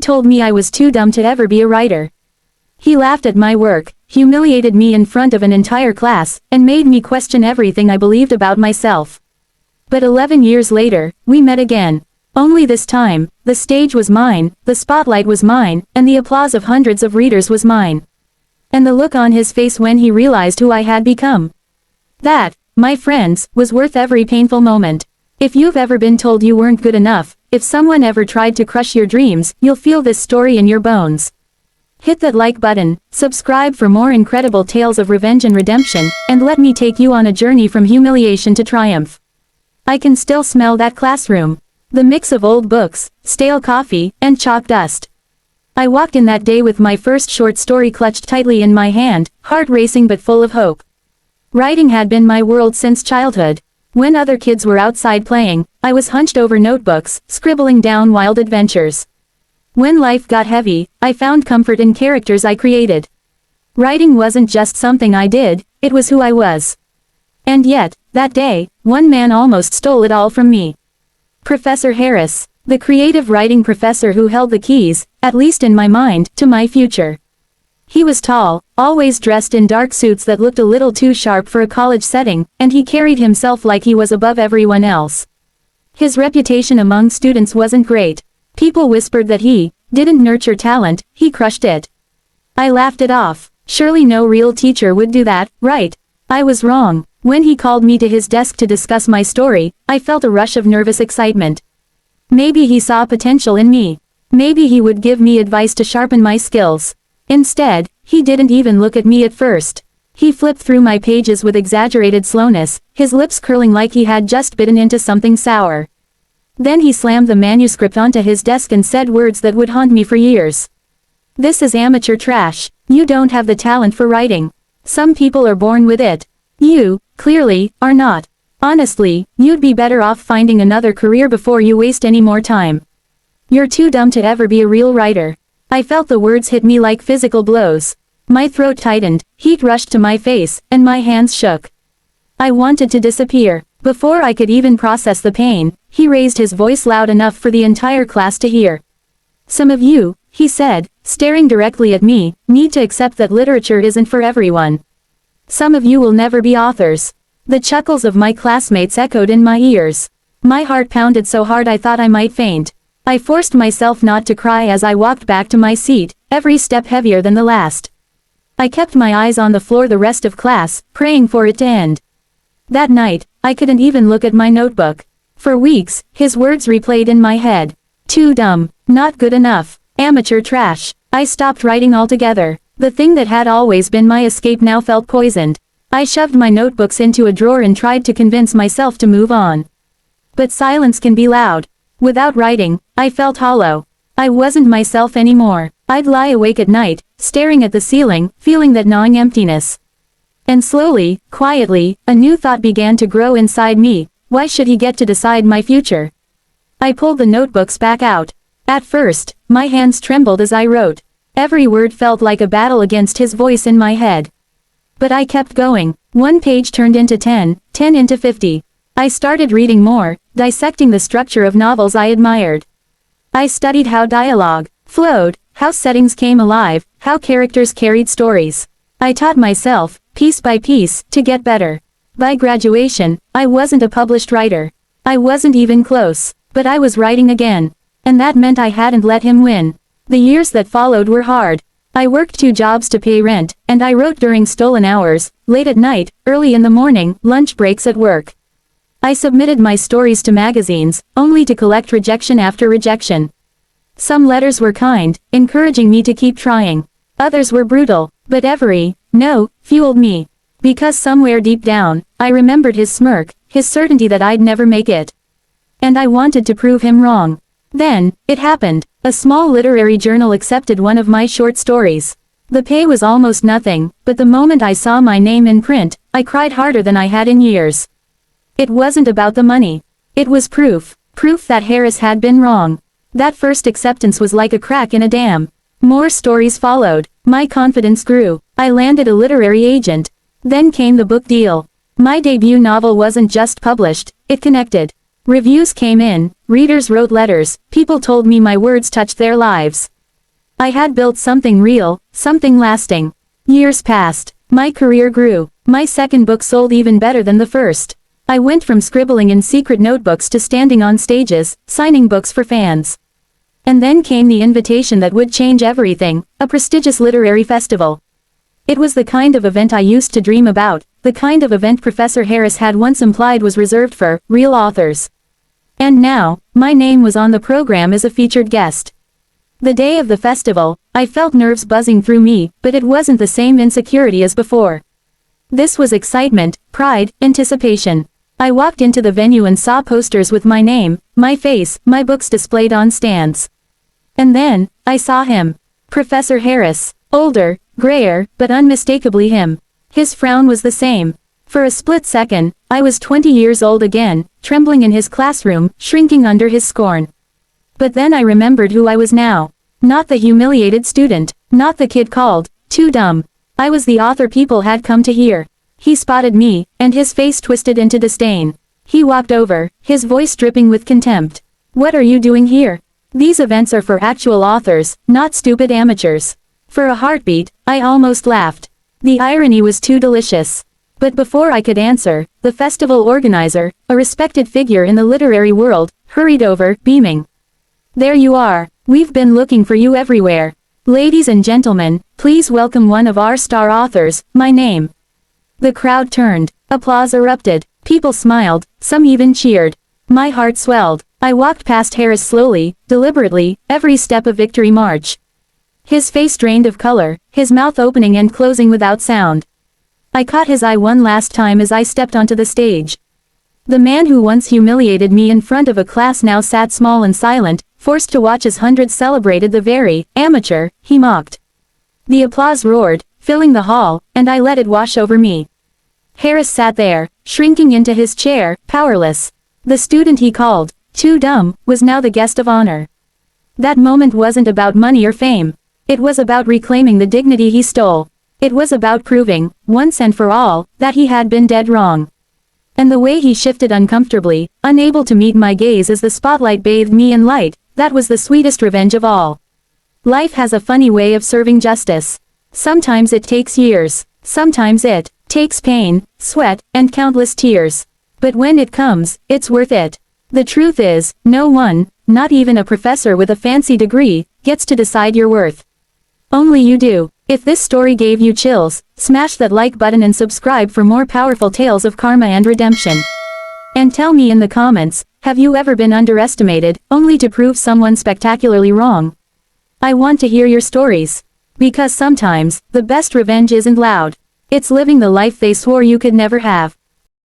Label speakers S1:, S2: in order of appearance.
S1: told me I was too dumb to ever be a writer. He laughed at my work, humiliated me in front of an entire class, and made me question everything I believed about myself. But 11 years later, we met again. Only this time, the stage was mine, the spotlight was mine, and the applause of hundreds of readers was mine. And the look on his face when he realized who I had become. That, my friends, was worth every painful moment. If you've ever been told you weren't good enough, if someone ever tried to crush your dreams, you'll feel this story in your bones. Hit that like button, subscribe for more incredible tales of revenge and redemption, and let me take you on a journey from humiliation to triumph. I can still smell that classroom. The mix of old books, stale coffee, and chalk dust. I walked in that day with my first short story clutched tightly in my hand, heart racing but full of hope. Writing had been my world since childhood. When other kids were outside playing, I was hunched over notebooks, scribbling down wild adventures. When life got heavy, I found comfort in characters I created. Writing wasn't just something I did, it was who I was. And yet, that day, one man almost stole it all from me. Professor Harris, the creative writing professor who held the keys, at least in my mind, to my future. He was tall, always dressed in dark suits that looked a little too sharp for a college setting, and he carried himself like he was above everyone else. His reputation among students wasn't great. People whispered that he didn't nurture talent, he crushed it. I laughed it off. Surely no real teacher would do that, right? I was wrong. When he called me to his desk to discuss my story, I felt a rush of nervous excitement. Maybe he saw potential in me. Maybe he would give me advice to sharpen my skills. Instead, he didn't even look at me at first. He flipped through my pages with exaggerated slowness, his lips curling like he had just bitten into something sour. Then he slammed the manuscript onto his desk and said words that would haunt me for years. "This is amateur trash. You don't have the talent for writing. Some people are born with it. You, clearly, are not. Honestly, you'd be better off finding another career before you waste any more time. You're too dumb to ever be a real writer." I felt the words hit me like physical blows. My throat tightened, heat rushed to my face, and my hands shook. I wanted to disappear. Before I could even process the pain, he raised his voice loud enough for the entire class to hear. "Some of you," he said, staring directly at me, "need to accept that literature isn't for everyone. Some of you will never be authors." The chuckles of my classmates echoed in my ears. My heart pounded so hard I thought I might faint. I forced myself not to cry as I walked back to my seat, every step heavier than the last. I kept my eyes on the floor the rest of class, praying for it to end. That night, I couldn't even look at my notebook. For weeks, his words replayed in my head. Too dumb, not good enough, amateur trash. I stopped writing altogether. The thing that had always been my escape now felt poisoned. I shoved my notebooks into a drawer and tried to convince myself to move on. But silence can be loud. Without writing, I felt hollow. I wasn't myself anymore. I'd lie awake at night, staring at the ceiling, feeling that gnawing emptiness. And slowly, quietly, a new thought began to grow inside me. Why should he get to decide my future? I pulled the notebooks back out. At first, my hands trembled as I wrote. Every word felt like a battle against his voice in my head. But I kept going. One page turned into 10, 10 into 50. I started reading more, dissecting the structure of novels I admired. I studied how dialogue flowed, how settings came alive, how characters carried stories. I taught myself, piece by piece, to get better. By graduation, I wasn't a published writer. I wasn't even close, but I was writing again. And that meant I hadn't let him win. The years that followed were hard. I worked 2 jobs to pay rent, and I wrote during stolen hours, late at night, early in the morning, lunch breaks at work. I submitted my stories to magazines, only to collect rejection after rejection. Some letters were kind, encouraging me to keep trying. Others were brutal, but every no fueled me. Because somewhere deep down, I remembered his smirk, his certainty that I'd never make it. And I wanted to prove him wrong. Then, it happened. A small literary journal accepted one of my short stories. The pay was almost nothing, but the moment I saw my name in print, I cried harder than I had in years. It wasn't about the money. It was proof that Harris had been wrong. That first acceptance was like a crack in a dam. More stories followed. My confidence grew. I landed a literary agent. Then came the book deal. My debut novel wasn't just published, it connected. Reviews came in, readers wrote letters, people told me my words touched their lives. I had built something real, something lasting. Years passed. My career grew. My second book sold even better than the first. I went from scribbling in secret notebooks to standing on stages, signing books for fans. And then came the invitation that would change everything, a prestigious literary festival. It was the kind of event I used to dream about, the kind of event Professor Harris had once implied was reserved for real authors. And now, my name was on the program as a featured guest. The day of the festival, I felt nerves buzzing through me, but it wasn't the same insecurity as before. This was excitement, pride, anticipation. I walked into the venue and saw posters with my name, my face, my books displayed on stands. And then, I saw him. Professor Harris. Older, grayer, but unmistakably him. His frown was the same. For a split second, I was 20 years old again, trembling in his classroom, shrinking under his scorn. But then I remembered who I was now. Not the humiliated student, not the kid called too dumb. I was the author people had come to hear. He spotted me, and his face twisted into disdain. He walked over, his voice dripping with contempt. What are you doing here? These events are for actual authors, not stupid amateurs. For a heartbeat, I almost laughed. The irony was too delicious. But before I could answer, the festival organizer, a respected figure in the literary world, hurried over, beaming. There you are. We've been looking for you everywhere. Ladies and gentlemen, please welcome one of our star authors, my name. The crowd turned. Applause erupted. People smiled, some even cheered. My heart swelled. I walked past Harris slowly, deliberately, every step a victory march. His face drained of color, his mouth opening and closing without sound. I caught his eye one last time as I stepped onto the stage. The man who once humiliated me in front of a class now sat small and silent, forced to watch as hundreds celebrated the very amateur he mocked. The applause roared, filling the hall, and I let it wash over me. Harris sat there, shrinking into his chair, powerless. The student he called too dumb was now the guest of honor. That moment wasn't about money or fame. It was about reclaiming the dignity he stole. It was about proving, once and for all, that he had been dead wrong. And the way he shifted uncomfortably, unable to meet my gaze as the spotlight bathed me in light, that was the sweetest revenge of all. Life has a funny way of serving justice. Sometimes it takes years. Sometimes it takes pain, sweat, and countless tears. But when it comes, it's worth it. The truth is, no one, not even a professor with a fancy degree, gets to decide your worth. Only you do. If this story gave you chills, smash that like button and subscribe for more powerful tales of karma and redemption. And tell me in the comments, have you ever been underestimated, only to prove someone spectacularly wrong? I want to hear your stories. Because sometimes, the best revenge isn't loud. It's living the life they swore you could never have.